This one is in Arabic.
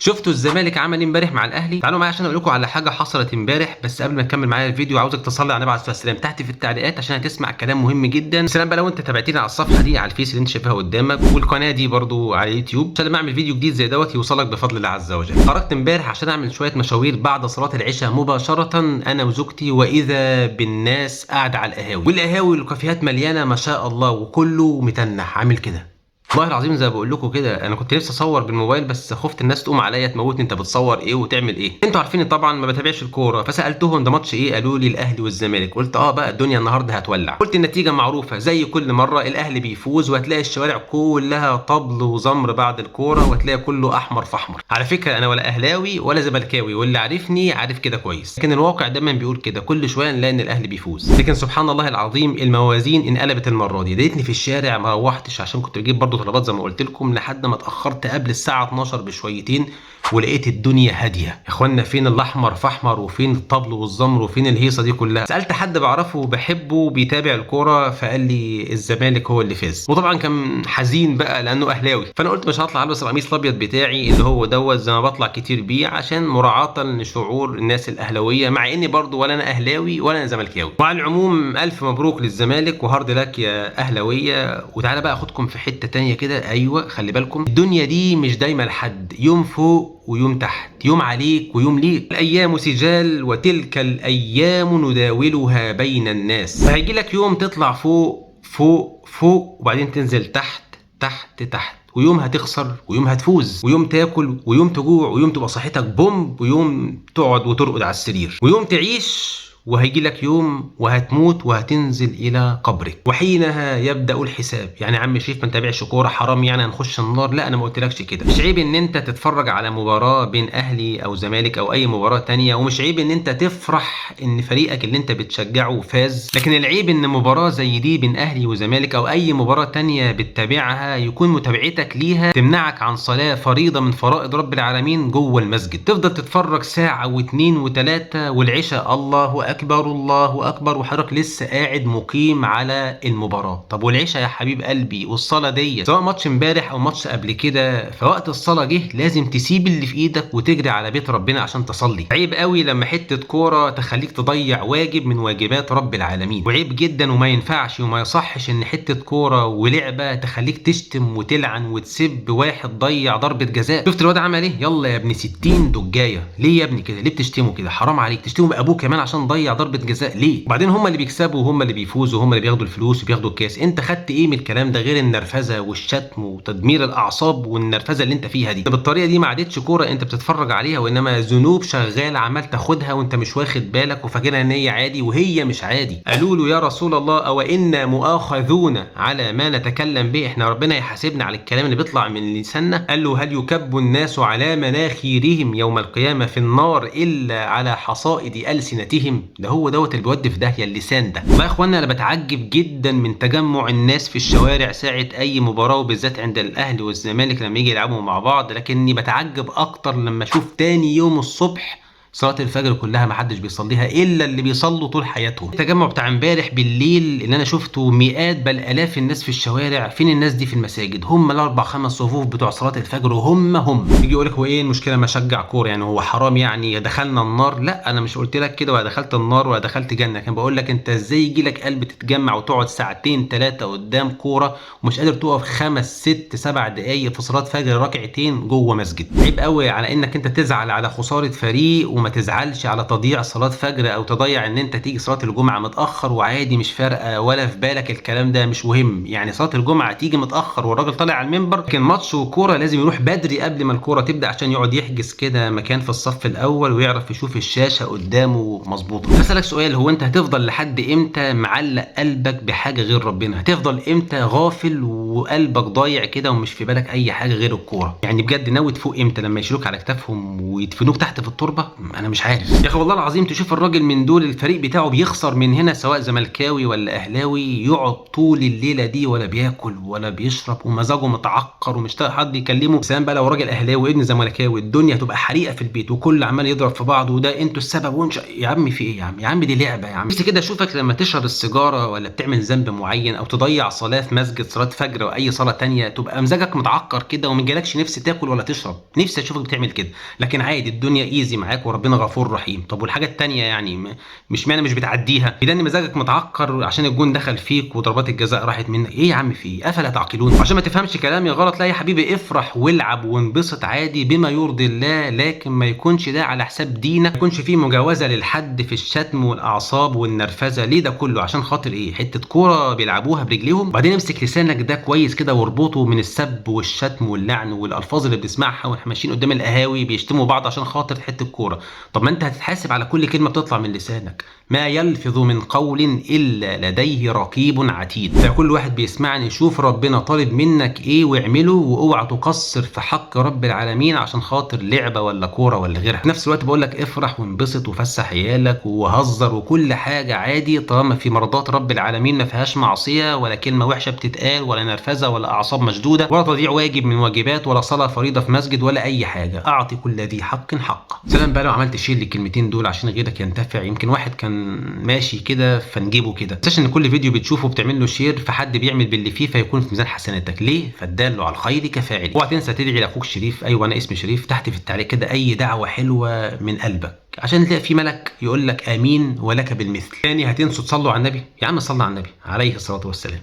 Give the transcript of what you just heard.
شفتوا الزمالك عمل ايه امبارح مع الاهلي؟ تعالوا معايا عشان اقول لكم على حاجه حصلت امبارح. بس قبل ما نكمل معايا الفيديو عاوزك تصلي على النبي عليه الصلاه والسلام تحت في التعليقات عشان هتسمع كلام مهم جدا. سلام بقى لو انت تابعتني على الصفحه دي على الفيس اللي انت شايفها قدامك، والقناه دي برضو على اليوتيوب، عشان لما اعمل فيديو جديد زي دوت يوصلك بفضل الله عز وجل. خرجت امبارح عشان اعمل شويه مشاوير بعد صلاه العشاء مباشره انا وزوجتي، واذا بالناس قاعده على القهاوي، والقهاوي والكافيهات مليانه ما شاء الله، وكله متنح عامل كده. والله العظيم زي ما بقول لكم كده، انا كنت نفسي اصور بالموبايل بس خفت الناس تقوم عليا تموتني، انت بتصور ايه وتعمل ايه؟ انتوا عارفين طبعا ما بتابعش الكوره، فسالتهم ده ماتش ايه؟ قالوا لي الاهلي والزمالك. قلت بقى الدنيا النهارده هتولع. قلت النتيجه معروفه زي كل مره، الاهلي بيفوز، وهتلاقي الشوارع كلها طبل وزمر بعد الكوره، وهتلاقي كله احمر في احمر. على فكره انا ولا اهلاوي ولا زملكاوي، واللي عارفني عارف كده كويس، لكن الواقع دايما بيقول كده، كل شويه نلاقي ان الاهلي بيفوز. لكن سبحان الله العظيم الموازين انقلبت المره دي. لقيتني في الشارع ما روحتش عشان كنت بجيب برضو طلبات زي ما قلت لكم، لحد ما اتاخرت قبل الساعه 12 بشويتين، ولقيت الدنيا هاديه. يا اخوانا فين الاحمر في احمر، وفين الطبل والزمر، وفين الهيصه دي كلها؟ سالت حد بعرفه بحبه بيتابع الكوره، فقال لي الزمالك هو اللي فاز، وطبعا كان حزين بقى لانه اهلاوي. فانا قلت مش هطلع البس القميص الابيض بتاعي اللي هو دوت زي ما بطلع كتير بيه، عشان مراعاه لشعور الناس الاهلاويه، مع اني برضو ولا انا اهلاوي ولا انا زملكاوي. وعلى العموم الف مبروك للزمالك وهارد لك يا اهلاويه. وتعالى بقى اخدكم في حته تانية كده. ايوه خلي بالكم، الدنيا دي مش دايما لحد، يوم فوق ويوم تحت، يوم عليك ويوم ليك. الايام سجال وتلك الايام نداولها بين الناس. فهيجي لك يوم تطلع فوق فوق فوق، وبعدين تنزل تحت تحت تحت، ويوم هتخسر ويوم هتفوز، ويوم تاكل ويوم تجوع، ويوم تبقى صحتك بومب، ويوم تقعد وترقد على السرير، ويوم تعيش وهيجي لك يوم وهتموت وهتنزل الى قبرك، وحينها يبدا الحساب. يعني يا عم شريف ما نتابعش كوره حرام يعني هنخش النار؟ لا انا ما قلتلكش كده. مش عيب ان انت تتفرج على مباراه بين اهلي او زمالك او اي مباراه تانية، ومش عيب ان انت تفرح ان فريقك اللي انت بتشجعه فاز، لكن العيب ان مباراه زي دي بين اهلي وزمالك او اي مباراه تانية بتتابعها يكون متابعتك ليها تمنعك عن صلاه فريضه من فرائض رب العالمين جوه المسجد. تفضل تتفرج ساعه واثنين وثلاثه، والعشاء الله اكبر الله اكبر، وحضرتك لسه قاعد مقيم على المباراه. طب والعشاء يا حبيب قلبي والصلاه دي، سواء ماتش امبارح او ماتش قبل كده، فوقت الصلاه جه لازم تسيب اللي في ايدك وتجري على بيت ربنا عشان تصلي. عيب قوي لما حته كوره تخليك تضيع واجب من واجبات رب العالمين، وعيب جدا وما ينفعش وما يصحش ان حته كوره ولعبه تخليك تشتم وتلعن وتسب واحد ضيع ضربه جزاء. شفت الواد عمل ايه؟ يلا يا ابن 60 دجايه، ليه يا ابني كده؟ ليه بتشتمه كده؟ حرام عليك تشتمه بابوك كمان عشان ضيع ضربه جزاء ليه؟ وبعدين هم اللي بيكسبوا وهم اللي بيفوزوا وهم اللي بياخدوا الفلوس وبياخدوا الكاس، انت خدت ايه من الكلام ده غير النرفزه والشتم وتدمير الاعصاب والنرفزه اللي انت فيها دي؟ بالطريقه دي ما عادتش كوره انت بتتفرج عليها، وانما ذنوب شغال عمال تاخدها وانت مش واخد بالك وفاكرها ان هي عادي وهي مش عادي. قالوا له يا رسول الله او انا مؤاخذون على ما نتكلم به، احنا ربنا يحاسبنا على الكلام اللي بيطلع من لساننا؟ قال له هل يكب الناس على مناخيرهم يوم القيامه في النار الا على حصائد السنتهم؟ ده هو دوت اللي بيودي في داهيه اللسان ده. والله يا اخوانا انا بتعجب جدا من تجمع الناس في الشوارع ساعه اي مباراه، وبالذات عند الاهلي والزمالك لما يجي يلعبوا مع بعض، لكني بتعجب اكتر لما اشوف تاني يوم الصبح صلاة الفجر كلها ما حدش بيصليها الا اللي بيصلوا طول حياتهم. التجمع بتاع امبارح بالليل اللي انا شفته مئات بل الاف الناس في الشوارع، فين الناس دي في المساجد؟ هم الاربع خمس صفوف بتوع صلاة الفجر، وهم يجي يقول لك هو ايه المشكله ما اشجع كوره؟ يعني هو حرام يعني دخلنا النار؟ لا انا مش قلت لك كده ولا دخلت النار ولا دخلت جنه، كان بقول لك انت ازاي يجي لك قلب تتجمع وتقعد ساعتين ثلاثه قدام كوره ومش قادر تقف 5 6 7 دقايق في صلاة فجر ركعتين جوه مسجد؟ عيب قوي على انك انت تزعل على خساره فريق وما تزعلش على تضييع صلاة فجر او تضيع ان انت تيجي صلاة الجمعة متأخر وعادي مش فارقة ولا في بالك الكلام ده مش مهم. يعني صلاة الجمعة تيجي متأخر والراجل طالع على المنبر، لكن ماتش وكورة لازم يروح بدري قبل ما الكورة تبدأ عشان يقعد يحجز كده مكان في الصف الاول ويعرف يشوف الشاشة قدامه مظبوطة. بسألك سؤال، هو انت هتفضل لحد امتى معلق قلبك بحاجة غير ربنا؟ هتفضل امتى غافل وقلبك ضايع كده ومش في بالك اي حاجة غير الكورة؟ يعني بجد ناوي تفوق امتى؟ لما يشيلوك على كتافهم ويدفنوك تحت في التربة؟ انا مش عارف يا اخي والله العظيم. تشوف الراجل من دول الفريق بتاعه بيخسر من هنا سواء زملكاوي ولا اهلاوي، يقعد طول الليله دي ولا بياكل ولا بيشرب ومزاجه متعكر ومش طايق حد يكلمه. سلام بقى لو راجل اهلاوي وابن زملكاوي، الدنيا هتبقى حريقه في البيت وكل عمال يضرب في بعض وده انتوا السبب يا عم في ايه يا عم؟ يا عم دي لعبه يا عم. بس كده اشوفك لما تشرب السيجاره ولا بتعمل ذنب معين او تضيع صلاه في مسجد، صلاه فجر او اي صلاه تانية، تبقى مزاجك متعكر كده وما جالكش نفس تاكل ولا تشرب. نفسي اشوفك بتعمل كده، لكن عادي الدنيا ايزي معاك وربنا غفور رحيم. طب والحاجه التانية يعني مش معنى مش بتعديها كده ان مزاجك متعكر عشان الجون دخل فيك وضربات الجزاء راحت منك؟ ايه يا عم في ايه؟ افلا تعقلون؟ عشان ما تفهمش كلامي غلط، لا يا حبيبي، افرح والعب وانبسط عادي بما يرضي الله، لكن ما يكونش ده على حساب دينك، ما يكونش فيه مجاوزه للحد في الشتم والاعصاب والنرفزه. ليه ده كله؟ عشان خاطر ايه؟ حته كوره بيلعبوها برجليهم؟ بعدين امسك لسانك ده كويس كده واربطه من السب والشتم واللعن والالفاظ اللي بنسمعها واحنا ماشيين قدام القهاوي بيشتموا بعض عشان خاطر حته كوره. طب ما انت هتتحاسب على كل كلمه بتطلع من لسانك. ما يلفظ من قول الا لديه رقيب عتيد. فكل واحد بيسمعني شوف ربنا طالب منك ايه واعمله، واوعى تقصر في حق رب العالمين عشان خاطر لعبه ولا كوره ولا غيرها. في نفس الوقت بقول لك افرح وانبسط وفسح عيالك وهزر وكل حاجه عادي طالما في مرضات رب العالمين، ما فيهاش معصيه ولا كلمه وحشه بتتقال ولا نرفزه ولا اعصاب مشدوده ولا تضييع واجب من واجبات ولا صلاه فريضه في مسجد ولا اي حاجه. اعطي كل ذي حق حقه. سلام بقى لو عملت شير للكلمتين دول عشان غيرك ينتفع. يمكن واحد كان ماشي كده فنجيبه كده. ما تنساش ان كل فيديو بتشوفه بتعمل له شير فحد بيعمل باللي فيه فيكون في ميزان حسناتك. ليه؟ فالدال على الخير كفاعله. اوعى تنسى تدعي لاخوك شريف، ايوه انا اسمي شريف، تحت في التعليق كده اي دعوه حلوه من قلبك عشان تلاقي في ملك يقول لك امين ولك بالمثل. تاني هتنسوا تصلوا على النبي؟ يا عم صلى على النبي عليه الصلاه والسلام.